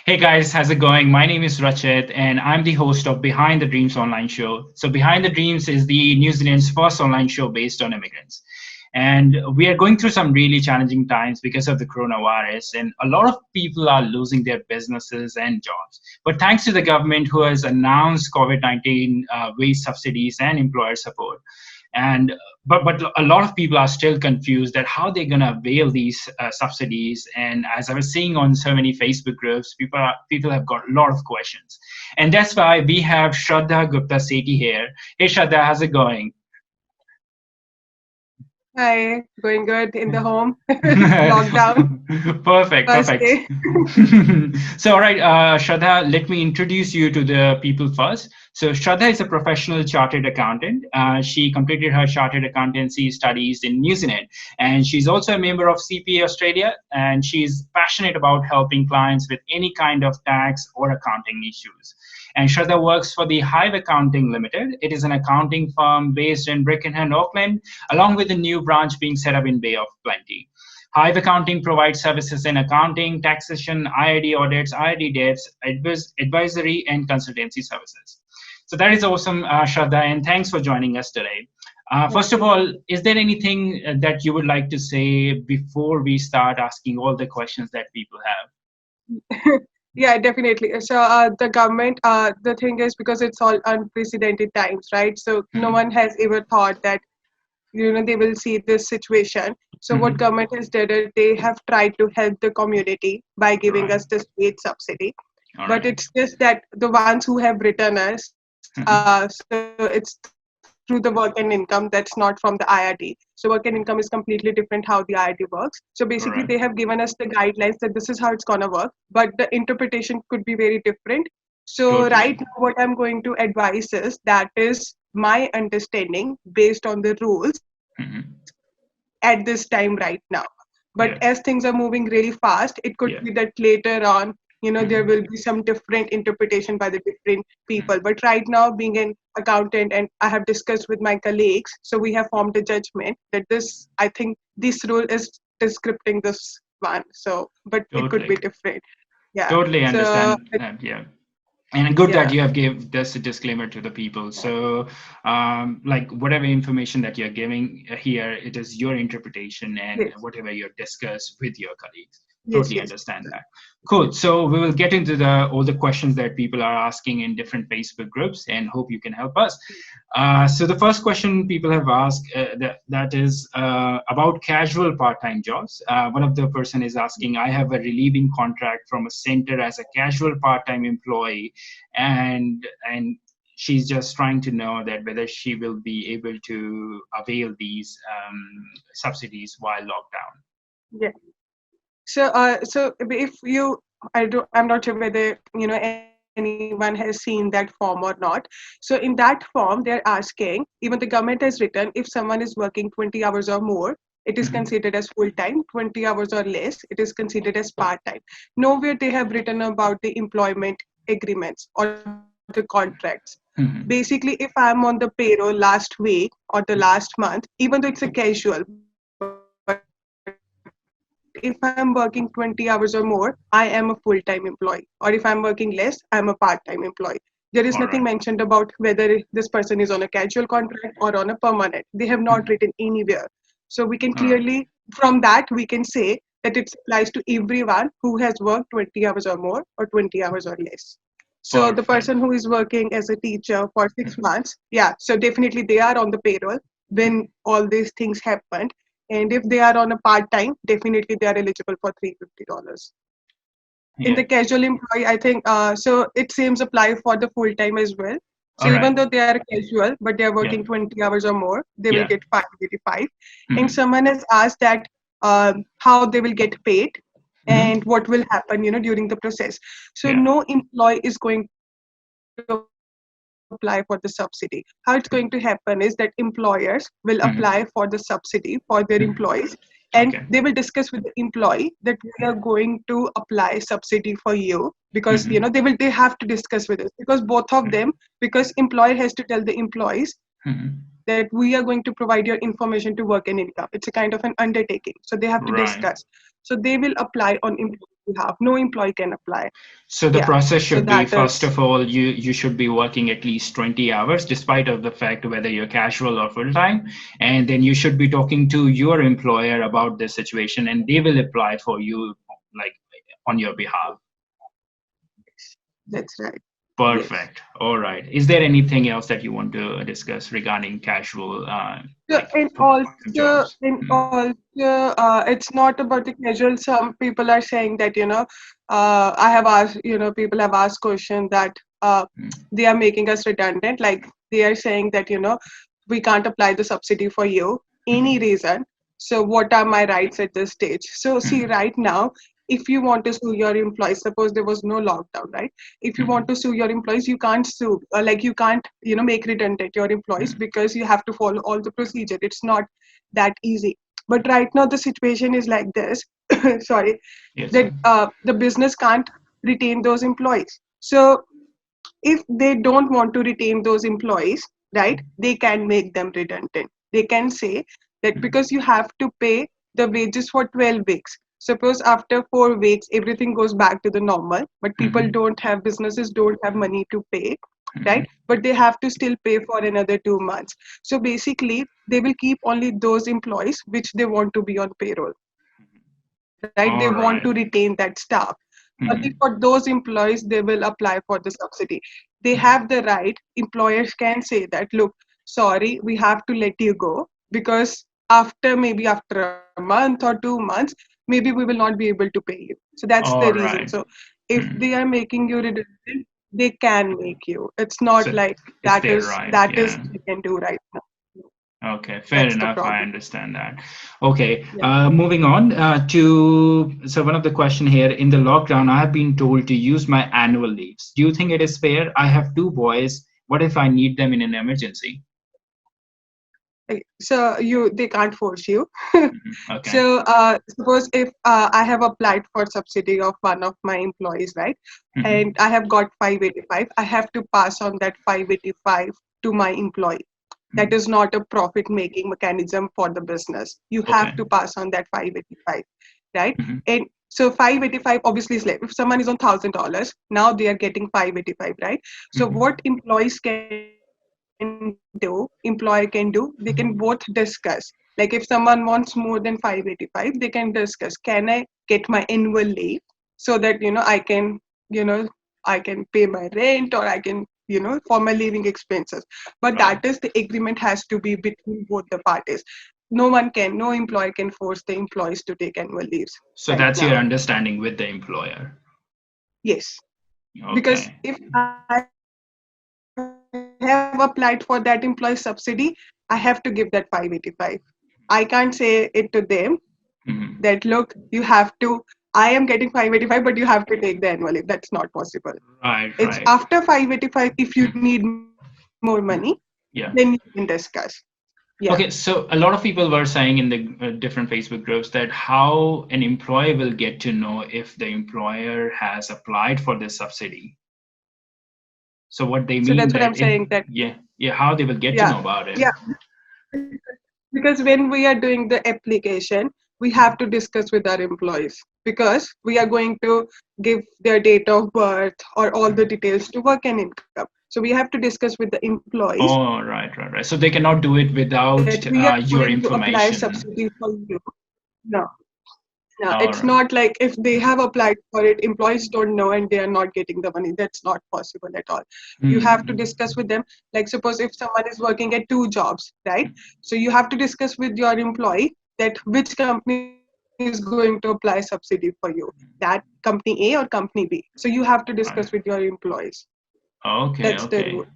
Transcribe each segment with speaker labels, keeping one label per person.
Speaker 1: Hey guys, how's it going? My name is Rachit, and I'm the host of Behind the Dreams online show. So, Behind the Dreams is the New Zealand's first online show based on immigrants. And we are going through some really challenging times because of the coronavirus, and a lot of people are losing their businesses and jobs. But thanks to the government who has announced COVID-19 wage subsidies and employer support, and but a lot of people are still confused that how they're going to avail these subsidies. And as I was seeing on so many Facebook groups, people have got a lot of questions, and that's why we have Shradha Gupta Sethi here. Hey Shradha, how's it going?
Speaker 2: Hi, going good in the home. Lockdown,
Speaker 1: Perfect,
Speaker 2: first
Speaker 1: perfect.
Speaker 2: day.
Speaker 1: So, all right, Shraddha, let me introduce you to the people first. So, Shraddha is a professional chartered accountant. She completed her chartered accountancy studies in New Zealand, and she's also a member of CPA Australia. And she's passionate about helping clients with any kind of tax or accounting issues. And Shraddha works for the Hive Accounting Limited. It is an accounting firm based in Birkenhead, Auckland, along with a new branch being set up in Bay of Plenty. Hive Accounting provides services in accounting, taxation, IID audits, IID debts, advisory, and consultancy services. So that is awesome, Shraddha, and thanks for joining us today.
Speaker 2: Thank
Speaker 1: First of
Speaker 2: you.
Speaker 1: all, is there anything that you would like to say before we start asking all the questions that people have?
Speaker 2: Yeah, definitely. So the government, the thing is because it's all unprecedented times, right? So no
Speaker 1: Mhm.
Speaker 2: one has ever thought that they will see this situation. So what
Speaker 1: Mhm.
Speaker 2: government has did is they have tried to help the community by giving
Speaker 1: Right.
Speaker 2: us this wage subsidy.
Speaker 1: All
Speaker 2: But
Speaker 1: right.
Speaker 2: it's just that the ones who have written us,
Speaker 1: Mhm.
Speaker 2: so it's through the work and income that's not from the IRD. So work and income is completely different how the IRD works. So basically they
Speaker 1: All
Speaker 2: have
Speaker 1: right.
Speaker 2: given us the guidelines that this is how it's gonna work, but the interpretation could be very different. So right
Speaker 1: Totally.
Speaker 2: now what I'm going to advise is that is my understanding based on the rules
Speaker 1: Mhm.
Speaker 2: at this time right now. But as things are
Speaker 1: Yeah.
Speaker 2: moving really fast, it could be that
Speaker 1: Yeah.
Speaker 2: later on, there will be
Speaker 1: Mhm.
Speaker 2: some different interpretation by the different people.
Speaker 1: Mhm.
Speaker 2: But right now, being an accountant, and I have discussed with my colleagues, so we have formed a judgment that this, I think, this rule is descripting this one. So, but it could
Speaker 1: Totally.
Speaker 2: be different. Yeah.
Speaker 1: Totally
Speaker 2: So,
Speaker 1: understand. Yeah. And good that
Speaker 2: yeah.
Speaker 1: you have gave this disclaimer to the people. So, like whatever information that you're giving here, it is your interpretation and
Speaker 2: Yes.
Speaker 1: whatever you discuss with your colleagues.
Speaker 2: Yes.
Speaker 1: Totally
Speaker 2: Yes.
Speaker 1: understand that. Cool. So we will get into the all the questions that people are asking in different Facebook groups, and hope you can help us. So the first question people have asked that is about casual part-time jobs. One of the person is asking, I have a relieving contract from a center as a casual part-time employee, and she's just trying to know that whether she will be able to avail these subsidies while lockdown.
Speaker 2: Yeah. So if you, I'm not sure whether anyone has seen that form or not. So in that form, they're asking, even the government has written, if someone is working 20 hours or more, it is
Speaker 1: Mhm.
Speaker 2: considered as full time. 20 hours or less, it is considered as part time. Nowhere they have written about the employment agreements or the contracts. Basically,
Speaker 1: Mhm.
Speaker 2: if I'm on the payroll last week or the last month, even though it's a casual, but if I'm working 20 hours or more, I am a full time employee. Or if I'm working less, I'm a part time employee. There is nothing mentioned about whether this person is
Speaker 1: All
Speaker 2: on a
Speaker 1: right.
Speaker 2: casual contract or on a permanent. They have not written anywhere. So we can
Speaker 1: Mhm.
Speaker 2: clearly, from that, we can
Speaker 1: All right.
Speaker 2: say that it applies to everyone who has worked 20 hours or more or 20 hours or less. So the person who is working as a
Speaker 1: Perfect.
Speaker 2: teacher for 6 months, yeah, so definitely they are on the payroll when all these things happened. And if they are on a part time, definitely they are eligible for $350. In the
Speaker 1: Yeah.
Speaker 2: casual employee, I think so it seems apply for the full time as well. So
Speaker 1: All right.
Speaker 2: even though they are casual, but they are
Speaker 1: Yeah.
Speaker 2: working 20 hours or more, they will
Speaker 1: Yeah.
Speaker 2: get 585. And
Speaker 1: Mhm.
Speaker 2: someone has asked that how they will get paid
Speaker 1: Mhm.
Speaker 2: and what will happen, during the process. So
Speaker 1: Yeah.
Speaker 2: no employee is going to apply for the subsidy. How it's going to happen is that employers will apply for the subsidy for their
Speaker 1: Mhm.
Speaker 2: employees, and they
Speaker 1: Mhm.
Speaker 2: will discuss with the
Speaker 1: Okay.
Speaker 2: employee that we are going to apply subsidy for you because they
Speaker 1: Mhm.
Speaker 2: have to discuss with us because both of them, because employer has to tell the employees that we are going
Speaker 1: Mhm.
Speaker 2: to provide your information to work and income. It's a kind of an undertaking, so they have to discuss.
Speaker 1: Right.
Speaker 2: So they will apply on employee. behalf. No employee can apply.
Speaker 1: So the
Speaker 2: Yeah.
Speaker 1: process
Speaker 2: So
Speaker 1: should be,
Speaker 2: that
Speaker 1: first
Speaker 2: is
Speaker 1: of all, you should be working at least 20 hours, despite of the fact whether you're casual or full time, and then you should be talking to your employer about the situation, and they will apply for you, like on your behalf.
Speaker 2: that's right. Yes.
Speaker 1: Perfect. All right. Is there anything else that you want to discuss regarding casual,
Speaker 2: So
Speaker 1: like
Speaker 2: and
Speaker 1: part-time jobs?
Speaker 2: it's not about the casual. Some people are saying that, I have asked, people have asked question that
Speaker 1: Mm,
Speaker 2: they are making us redundant. Like they are saying that, we can't apply the subsidy for you, any
Speaker 1: mm,
Speaker 2: reason. So what are my rights at this stage? So see,
Speaker 1: mm,
Speaker 2: right now, if you want to sue your employees, suppose there was no lockdown, right? If you want
Speaker 1: mm,
Speaker 2: to sue your employees, you can't sue, like you can't, make redundant your employees
Speaker 1: mm.
Speaker 2: because you have to follow all the procedure. It's not that easy. But right now the situation is like this. Sorry,
Speaker 1: Yes,
Speaker 2: that
Speaker 1: sir.
Speaker 2: the business can't retain those employees. So if they don't want to retain those employees, right, they can make them redundant. They can say that
Speaker 1: Mm,
Speaker 2: because you have to pay the wages for 12 weeks. Suppose after 4 weeks, everything goes back to the normal, but people
Speaker 1: mm,
Speaker 2: don't have, businesses don't have money to pay,
Speaker 1: mm.
Speaker 2: right? But they have to still pay for another 2 months. So basically, they will keep only those employees which they want to be on payroll, right? They
Speaker 1: All
Speaker 2: want
Speaker 1: right.
Speaker 2: to retain that staff. Only
Speaker 1: Mm,
Speaker 2: for those employees, they will apply for the subsidy. They
Speaker 1: mm.
Speaker 2: have the right, employers can say that, look, sorry, we have to let you go because maybe after a month or 2 months, maybe we will not be able to pay you. So that's the
Speaker 1: All
Speaker 2: reason.
Speaker 1: right.
Speaker 2: So if they
Speaker 1: Mm.
Speaker 2: are making you redundant, they can make you. It's not
Speaker 1: So
Speaker 2: like
Speaker 1: it's their right.
Speaker 2: that is
Speaker 1: Yeah.
Speaker 2: they can do right now.
Speaker 1: Okay, fair
Speaker 2: That's the
Speaker 1: enough. I
Speaker 2: problem.
Speaker 1: understand that. Okay,
Speaker 2: Yeah.
Speaker 1: moving on to, so one of the question here, in the lockdown, I have been told to use my annual leaves. Do you think it is fair? I have two boys. What if I need them in an emergency?
Speaker 2: So they can't force you.
Speaker 1: Mhm. Okay.
Speaker 2: So suppose if I have applied for subsidy of one of my employees, right, and
Speaker 1: Mhm.
Speaker 2: I have got 585, I have to pass on that 585 to my employee. That
Speaker 1: Mhm.
Speaker 2: is not a profit making mechanism for the business. You have
Speaker 1: Okay.
Speaker 2: to pass on that 585, right?
Speaker 1: Mhm.
Speaker 2: And so 585 obviously is like, if someone is on $1,000, now they are getting 585, right? So
Speaker 1: Mhm.
Speaker 2: what employees can employer can do, they can both discuss. Like if someone wants more than 585, they can discuss, can I get my annual leave so that, you know, I can pay my rent, or I can, for my living expenses. But that
Speaker 1: Right.
Speaker 2: is, the agreement has to be between both the parties. No employer can force the employees to take annual leaves
Speaker 1: So
Speaker 2: right
Speaker 1: that's your
Speaker 2: now.
Speaker 1: understanding with the employer.
Speaker 2: Yes. Because
Speaker 1: Okay.
Speaker 2: if I have applied for that employee subsidy, I have to give that 585. I can't say it to them that, look, you have to, I am getting 585, but you have to take the annual leave. That's not possible. It's after
Speaker 1: Right,
Speaker 2: 585,
Speaker 1: right.
Speaker 2: if you need more money, then you can discuss.
Speaker 1: Yeah.
Speaker 2: Yeah.
Speaker 1: Okay, so a lot of people were saying in the different Facebook groups that how an employer will get to know if the employer has applied for this subsidy. So what they
Speaker 2: So
Speaker 1: mean
Speaker 2: that's what
Speaker 1: that
Speaker 2: I'm
Speaker 1: if,
Speaker 2: saying, that,
Speaker 1: yeah, yeah, how they will get to
Speaker 2: yeah,
Speaker 1: know about it.
Speaker 2: yeah. Because when we are doing the application, we have to discuss with our employees, because we are going to give their date of birth or all the details to work and income. So we have to discuss with the employees
Speaker 1: Oh, right, right, right. So they cannot do it
Speaker 2: that
Speaker 1: without
Speaker 2: we are
Speaker 1: your
Speaker 2: going to apply
Speaker 1: information.
Speaker 2: subsidy for you. No, no,
Speaker 1: All
Speaker 2: it's
Speaker 1: right.
Speaker 2: not like if they have applied for it, employees don't know and they are not getting the money. That's not possible at all. You have to
Speaker 1: Hmm.
Speaker 2: discuss with them. Like suppose if someone is working at two jobs, right? So you have to discuss with your employee that which company is going to apply subsidy for you, that company A or company B. So you have to discuss with your
Speaker 1: Right.
Speaker 2: employees. That's the
Speaker 1: Okay,
Speaker 2: rule.
Speaker 1: okay.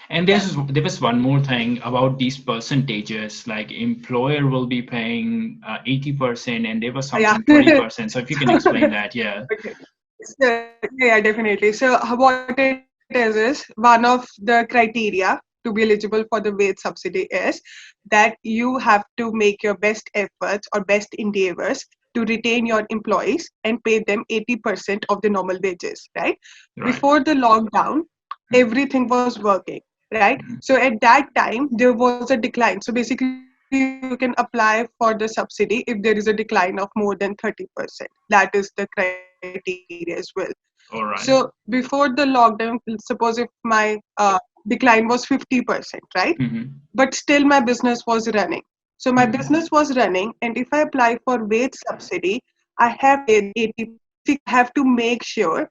Speaker 1: And
Speaker 2: Yeah.
Speaker 1: there was one more thing about these percentages, like employer will be paying 80% and there was
Speaker 2: Yeah.
Speaker 1: something 20%. So if you can explain that, yeah.
Speaker 2: Okay. So, yeah, definitely. So what it is one of the criteria to be eligible for the wage subsidy is that you have to make your best efforts or best endeavors to retain your employees and pay them 80% of the normal wages, right?
Speaker 1: Right.
Speaker 2: Before the lockdown, everything was working, right?
Speaker 1: Mhm.
Speaker 2: So at that time, there was a decline. So basically, you can apply for the subsidy if there is a decline of more than 30%. That is the criteria. criteria as well.
Speaker 1: All right.
Speaker 2: So before the lockdown, suppose if my decline was 50%, right?
Speaker 1: Mm-hmm.
Speaker 2: But still my business was running. So my business was running, and if I apply for wage subsidy, I have to pay 80. Basically, I have to make sure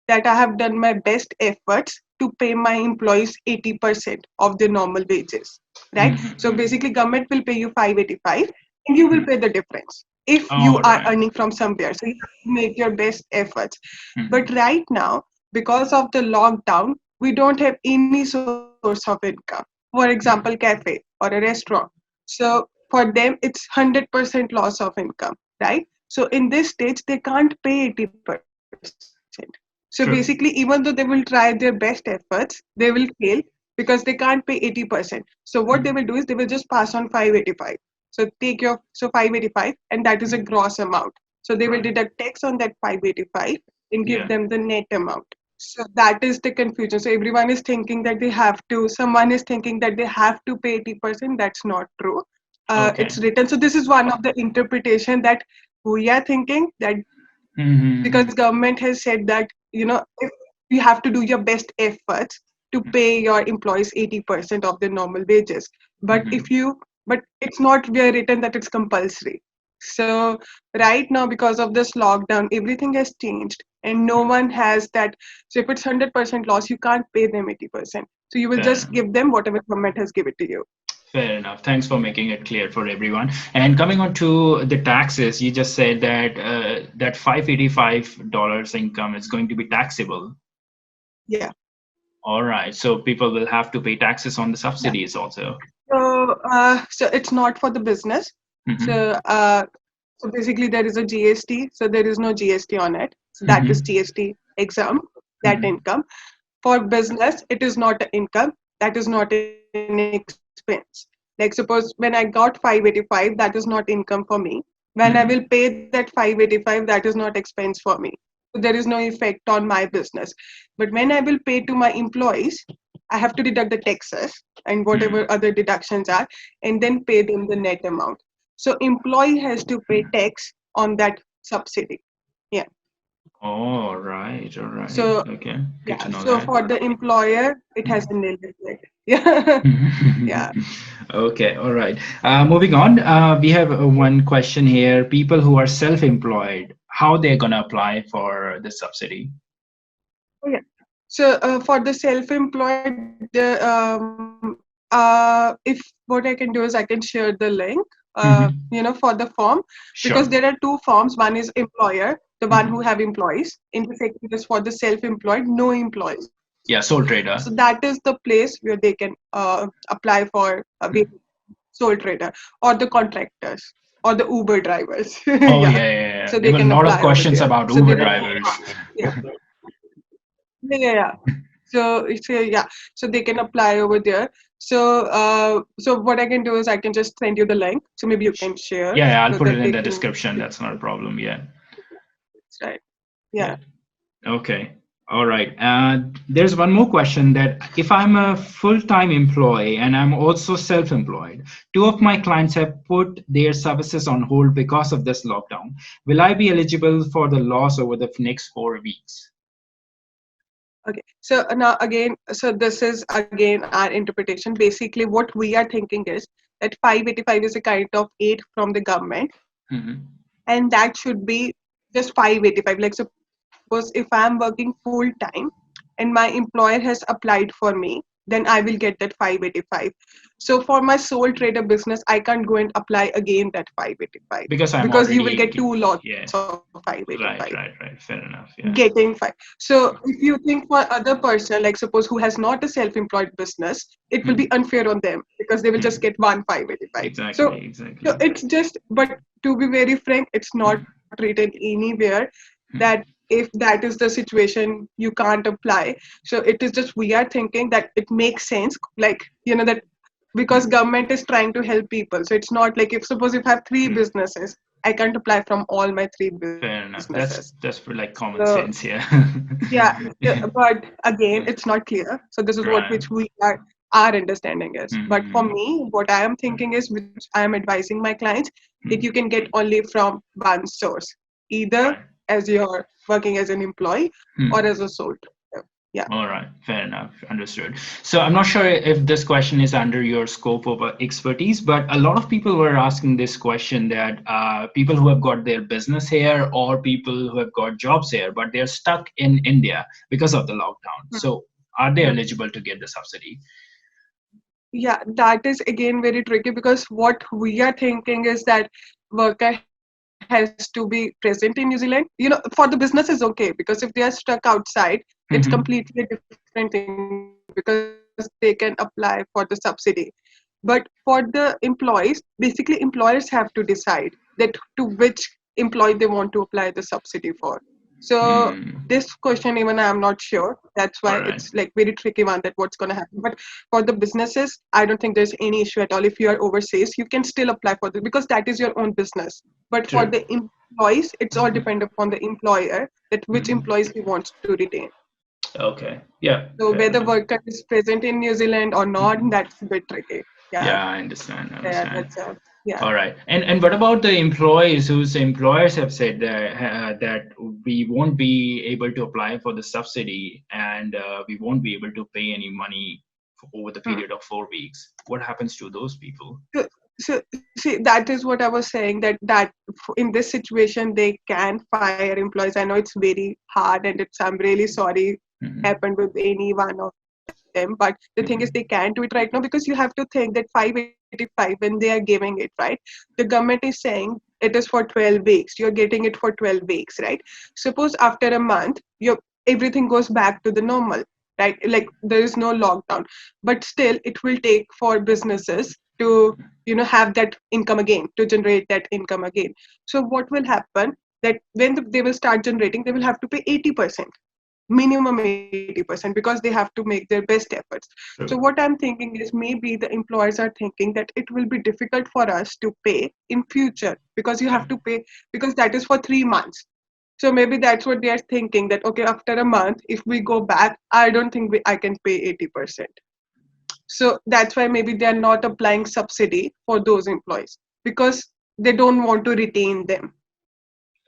Speaker 2: that I have done my best efforts to pay my employees 80% of their normal wages, right? So
Speaker 1: Mm-hmm.
Speaker 2: basically, government will pay you 585, and you will pay the difference if you
Speaker 1: All
Speaker 2: are
Speaker 1: right.
Speaker 2: earning from somewhere. So you have to make your best efforts. But
Speaker 1: Mm-hmm.
Speaker 2: right now, because of the lockdown, we don't have any source of income. For example, cafe or a restaurant. So for them, it's 100% loss of income, right? So in this stage, they can't pay 80%. So basically, even though they
Speaker 1: True.
Speaker 2: will try their best efforts, they will fail because they can't pay 80%. So what they will do is they will just pass on 585. So take your 585, and that is a gross amount. So they will
Speaker 1: Right.
Speaker 2: deduct tax on that 585 and give
Speaker 1: Yeah.
Speaker 2: them the net amount. So that is the confusion. So everyone is thinking that they have to, someone is thinking that they have to pay 80%. That's not true. It's
Speaker 1: Okay.
Speaker 2: written. So this is one of the interpretation that we are thinking that because
Speaker 1: Mm-hmm.
Speaker 2: government has said that, if you have to do your best efforts to pay your employees 80% of their normal wages. But
Speaker 1: Mm-hmm.
Speaker 2: if you, but it's not where written that it's compulsory. So right now, because of this lockdown, everything has changed and no one has that. So if it's 100% loss, you can't pay them 80%. So you will
Speaker 1: Fair
Speaker 2: just
Speaker 1: enough.
Speaker 2: give them whatever government has given to you.
Speaker 1: Fair enough. Thanks for making it clear for everyone. And coming on to the taxes, you just said that that $585 income is going to be taxable.
Speaker 2: Yeah.
Speaker 1: All right. So people will have to pay taxes on the
Speaker 2: Yeah.
Speaker 1: subsidies also.
Speaker 2: So it's not for the business.
Speaker 1: Mm-hmm.
Speaker 2: So so basically there is a GST. So there is no GST on it. So that is
Speaker 1: Mm-hmm.
Speaker 2: GST exempt, that
Speaker 1: Mm-hmm.
Speaker 2: income. For business, it is not an income. That is not an expense. Like suppose when I got 585, that is not income for me. When I will
Speaker 1: Mm-hmm.
Speaker 2: pay that 585, that is not expense for me. So there is no effect on my business. But when I will pay to my employees, I have to deduct the taxes and whatever
Speaker 1: Mm-hmm.
Speaker 2: other deductions are, and then pay them the net amount. So employee has to pay tax on that subsidy. Yeah.
Speaker 1: All right. All right.
Speaker 2: So
Speaker 1: Okay. Good
Speaker 2: yeah.
Speaker 1: to know
Speaker 2: So
Speaker 1: that.
Speaker 2: for the employer, it has a nil effect. Yeah. Yeah.
Speaker 1: Okay, all right. Moving on, we have one question here. People who are self-employed, how they're gonna apply for the subsidy?
Speaker 2: Oh, yeah. So for the self-employed, if what I can do is I can share the link,
Speaker 1: Hmm.
Speaker 2: for the form, because
Speaker 1: Sure.
Speaker 2: there are two forms. One is employer, the one who
Speaker 1: Hmm.
Speaker 2: have employees, and the second is for the self-employed, no employees.
Speaker 1: Yeah, sole
Speaker 2: So
Speaker 1: trader.
Speaker 2: that is the place where they can apply for a sole trader or the contractors or the Uber drivers.
Speaker 1: Oh
Speaker 2: Yeah.
Speaker 1: yeah, yeah, yeah.
Speaker 2: So
Speaker 1: There
Speaker 2: they
Speaker 1: were a
Speaker 2: can
Speaker 1: lot of
Speaker 2: apply over
Speaker 1: questions
Speaker 2: there.
Speaker 1: about
Speaker 2: So
Speaker 1: Uber
Speaker 2: there are two
Speaker 1: drivers.
Speaker 2: parts. Yeah. Yeah, yeah, yeah. So it's yeah. So they can apply over there. So what I can do is I can just send you the link. So maybe you can share
Speaker 1: Yeah, yeah, I'll
Speaker 2: so
Speaker 1: put it
Speaker 2: that
Speaker 1: in
Speaker 2: they
Speaker 1: the
Speaker 2: can.
Speaker 1: description. That's not a problem. Yeah,
Speaker 2: Right.
Speaker 1: yeah.
Speaker 2: Yeah.
Speaker 1: Okay. All right. There's one more question that if I'm a full-time employee and I'm also self-employed, two of my clients have put their services on hold because of this lockdown. Will I be eligible for the loss over the next 4 weeks?
Speaker 2: Okay. So now again, so this is again our interpretation. Basically, what we are thinking is that 585 is a kind of aid from the government,
Speaker 1: Hmm.
Speaker 2: and that should be just 585. Like suppose if I'm working full time and my employer has applied for me, then I will get that 585. So for my sole trader business, I can't go and apply again that 585
Speaker 1: Because I'm
Speaker 2: because you will get
Speaker 1: already,
Speaker 2: two lots of
Speaker 1: yeah,
Speaker 2: 585
Speaker 1: right. Fair enough. Yeah.
Speaker 2: getting five. So if you think for other person, like suppose who has not a self-employed business, it will be
Speaker 1: Hmm.
Speaker 2: unfair on them because they will just
Speaker 1: Hmm.
Speaker 2: get one 585. So
Speaker 1: Exactly.
Speaker 2: so
Speaker 1: Exactly.
Speaker 2: it's just, but to be very frank, it's not written anywhere that
Speaker 1: Hmm.
Speaker 2: if that is the situation you can't apply. So it is just we are thinking that it makes sense, like that because
Speaker 1: Hmm.
Speaker 2: government is trying to help people. So it's not like if suppose if I have three
Speaker 1: Hmm.
Speaker 2: businesses, I can't apply from all my three
Speaker 1: Fair
Speaker 2: businesses.
Speaker 1: enough. That's for like
Speaker 2: So
Speaker 1: common sense. Yeah.
Speaker 2: yeah, but again, it's not clear. So this is what
Speaker 1: Right.
Speaker 2: which we are our understanding is. But for
Speaker 1: Hmm.
Speaker 2: me, what I am thinking is, which I am advising my clients, that
Speaker 1: Hmm.
Speaker 2: you can get only from one source, either
Speaker 1: Right.
Speaker 2: as you're working as an employee
Speaker 1: Hmm.
Speaker 2: or as a sole trader. Yeah.
Speaker 1: All right, fair enough, understood. So I'm not sure if this question is under your scope of expertise, but a lot of people were asking this question that people who have got their business here or people who have got jobs here, but they're stuck in India because of the lockdown. So are they eligible to get the subsidy?
Speaker 2: Yeah, that is again very tricky because what we are thinking is that worker has to be present in New Zealand. For the business is okay because if they are stuck outside, it's
Speaker 1: Hmm.
Speaker 2: completely a different thing because they can apply for the subsidy. But for the employees, basically employers have to decide that to which employee they want to apply the subsidy for. So this question, even I'm not sure. That's why it's
Speaker 1: All
Speaker 2: like
Speaker 1: right.
Speaker 2: very tricky one that what's going to happen. But for the businesses, I don't think there's any issue at all. If you are overseas, you can still apply for this because that is your own business. But for
Speaker 1: True.
Speaker 2: the employees, it's all depend upon the employer that which
Speaker 1: Mhm.
Speaker 2: employees he wants to retain.
Speaker 1: Okay. Yeah,
Speaker 2: So
Speaker 1: fair
Speaker 2: whether
Speaker 1: enough.
Speaker 2: worker is present in New Zealand or not,
Speaker 1: Mhm.
Speaker 2: that's a bit tricky. Yeah,
Speaker 1: Yeah, I understand. I
Speaker 2: yeah,
Speaker 1: understand.
Speaker 2: that's yeah.
Speaker 1: All right. And what about the employees whose employers have said that we won't be able to apply for the subsidy and we won't be able to pay any money over the
Speaker 2: Hmm.
Speaker 1: period of 4 weeks? What happens to those people?
Speaker 2: So see, that is what I was saying that in this situation they can fire employees. I know it's very hard and it's I'm really sorry
Speaker 1: Hmm.
Speaker 2: happened with any one of them. But the thing is they can
Speaker 1: Hmm.
Speaker 2: do it right now because you have to think that 585 when they are giving it, right? The government is saying it is for 12 weeks. You're getting it for 12 weeks, right? Suppose after a month, everything goes back to the normal, right? Like there is no lockdown, but still it will take for businesses to have that income again, to generate that income again. So what will happen that when they will start generating, they will have to pay 80%, minimum 80%, because they have to make their best efforts. So what
Speaker 1: True.
Speaker 2: I'm thinking is maybe the employers are thinking that it will be difficult for us to pay in future because you have
Speaker 1: Okay.
Speaker 2: to pay, because that is for 3 months. So maybe that's what they are thinking, that okay, after a month if we go back, I don't think I can pay 80%. So that's why maybe they are not applying subsidy for those employees because they don't want to retain them.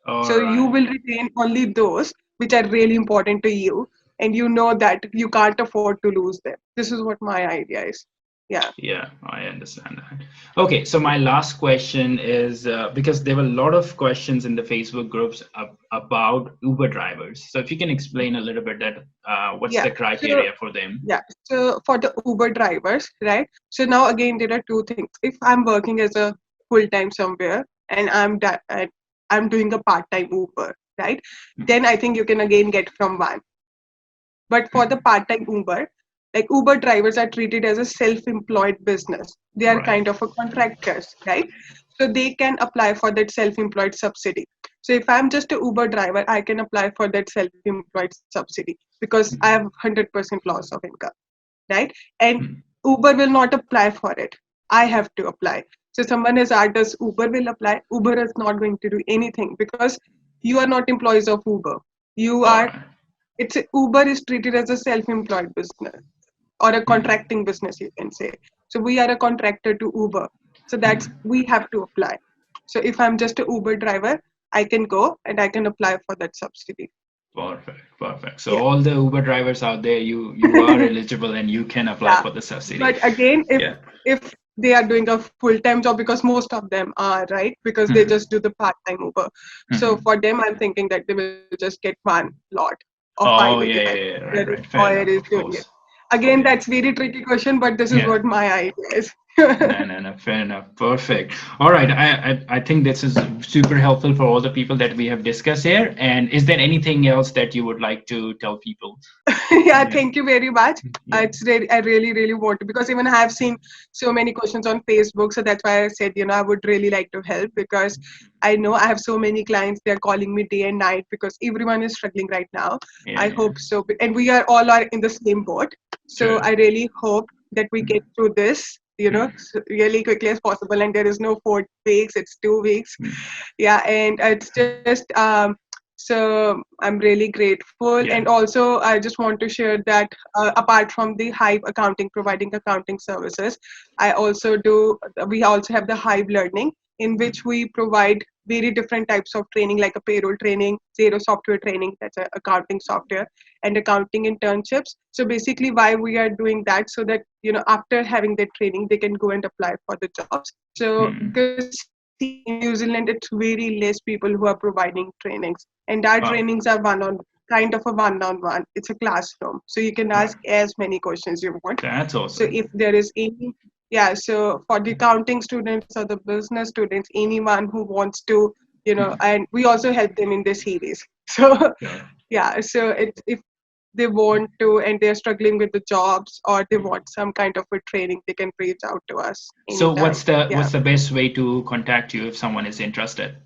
Speaker 1: All
Speaker 2: So you
Speaker 1: right.
Speaker 2: will retain only those which are really important to you, and you know that you can't afford to lose them. This is what my idea is. Yeah.
Speaker 1: Yeah, I understand that. Okay, so my last question is because there were a lot of questions in the Facebook groups about Uber drivers. So if you can explain a little bit that what's
Speaker 2: Yeah.
Speaker 1: the
Speaker 2: So
Speaker 1: criteria for them?
Speaker 2: yeah. So for the Uber drivers, right? So now again there are two things. If I'm working as a full time somewhere and I'm doing a part time Uber, right? Then I think you can again get from one. But for the
Speaker 1: Mhm.
Speaker 2: part time Uber, like Uber drivers are treated as a self employed business. They are
Speaker 1: Right.
Speaker 2: kind of a contractors, right? So they can apply for that self employed subsidy. So if I'm just a Uber driver, I can apply for that self employed subsidy because I have
Speaker 1: Mhm.
Speaker 2: 100% loss of income, right? And
Speaker 1: Mhm.
Speaker 2: Uber will not apply for it. I have to apply. So someone has asked us, Uber will apply. Uber is not going to do anything because you are not employees of Uber. You
Speaker 1: All
Speaker 2: are,
Speaker 1: right.
Speaker 2: Uber is treated as a self-employed business or a
Speaker 1: Mhm.
Speaker 2: contracting business, you can say. So we are a contractor to Uber. So that's,
Speaker 1: Mhm.
Speaker 2: we have to apply. So if I'm just a Uber driver, I can go and I can apply for that subsidy.
Speaker 1: Perfect. Perfect. So
Speaker 2: Yeah.
Speaker 1: all the Uber drivers out there, you are eligible and you can apply
Speaker 2: Yeah.
Speaker 1: for the subsidy.
Speaker 2: But again,
Speaker 1: Yeah.
Speaker 2: if they are doing a full-time job, because most of them are, right, because they
Speaker 1: Mhm.
Speaker 2: just do the part-time Uber. So
Speaker 1: Mhm.
Speaker 2: for them, I'm thinking that they will just get one lot of
Speaker 1: Oh, yeah,
Speaker 2: 585.
Speaker 1: yeah, yeah.
Speaker 2: Their
Speaker 1: Right, right. Fair
Speaker 2: employer
Speaker 1: enough,
Speaker 2: is
Speaker 1: of
Speaker 2: doing it.
Speaker 1: course.
Speaker 2: Again,
Speaker 1: Yeah.
Speaker 2: that's very tricky question, but this is
Speaker 1: Yeah.
Speaker 2: what my idea is.
Speaker 1: No, no, no. Fair enough. Perfect. All right. I think this is super helpful for all the people that we have discussed here. And is there anything else that you would like to tell people?
Speaker 2: Yeah,
Speaker 1: Yeah.
Speaker 2: thank you very much.
Speaker 1: Yeah.
Speaker 2: It's really, I really, really want to, because even I have seen so many questions on Facebook. So that's why I said, I would really like to help, because I know I have so many clients. They're calling me day and night because everyone is struggling right now.
Speaker 1: Yeah.
Speaker 2: I
Speaker 1: Yeah.
Speaker 2: hope so. And we are all are in the same boat. So
Speaker 1: True.
Speaker 2: I really hope that we get through this,
Speaker 1: Mm,
Speaker 2: really quickly as possible. And there is no 4 weeks, it's 2 weeks.
Speaker 1: mm.
Speaker 2: Yeah. And it's just, so I'm really grateful. And
Speaker 1: Yeah.
Speaker 2: also, I just want to share that apart from the Hive Accounting providing accounting services, I also do. We also have the Hive Learning, in which we provide very different types of training, like a payroll training, zero software training, that's a accounting software, and accounting internships. So basically why we are doing that, so that, after having that training, they can go and apply for the jobs. So because see, in New Zealand, it's very less people who are providing trainings, and our
Speaker 1: Wow.
Speaker 2: trainings are kind of a one-on-one. It's a classroom, so you can
Speaker 1: Right.
Speaker 2: ask as many questions you want.
Speaker 1: That's
Speaker 2: So
Speaker 1: awesome.
Speaker 2: if there is any, yeah, so for the accounting students or the business students, anyone who wants to, and we also help them in this series. So
Speaker 1: Yeah.
Speaker 2: yeah, so if they want to and they're struggling with the jobs, or they want some kind of a training, they can reach out to us
Speaker 1: So
Speaker 2: anytime. Yeah.
Speaker 1: what's the best way to contact you if someone is interested?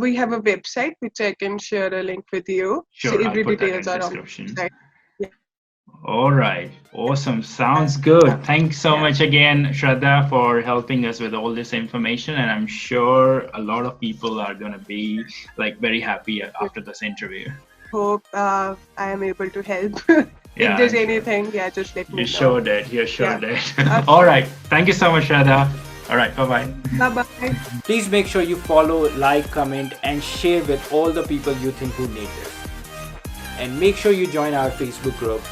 Speaker 2: We have a website which I can share a link with you. So
Speaker 1: Sure, I'll
Speaker 2: every
Speaker 1: put that
Speaker 2: details
Speaker 1: in
Speaker 2: are on the
Speaker 1: description.
Speaker 2: website. Yeah.
Speaker 1: All right. Awesome. Sounds good. Thanks so
Speaker 2: Yeah.
Speaker 1: much again, Shraddha, for helping us with all this information. And I'm sure a lot of people are going to be like very happy after this interview.
Speaker 2: Hope I am able to help. If
Speaker 1: Yeah,
Speaker 2: there's
Speaker 1: I'm sure.
Speaker 2: anything, yeah, just let
Speaker 1: You
Speaker 2: me know.
Speaker 1: sure did. You sure
Speaker 2: Yeah.
Speaker 1: did. All
Speaker 2: Okay.
Speaker 1: right. Thank you so much, Shraddha. All right. Bye-bye.
Speaker 2: Bye bye.
Speaker 3: Please make sure you follow, like, comment, and share with all the people you think who need this. And make sure you join our Facebook group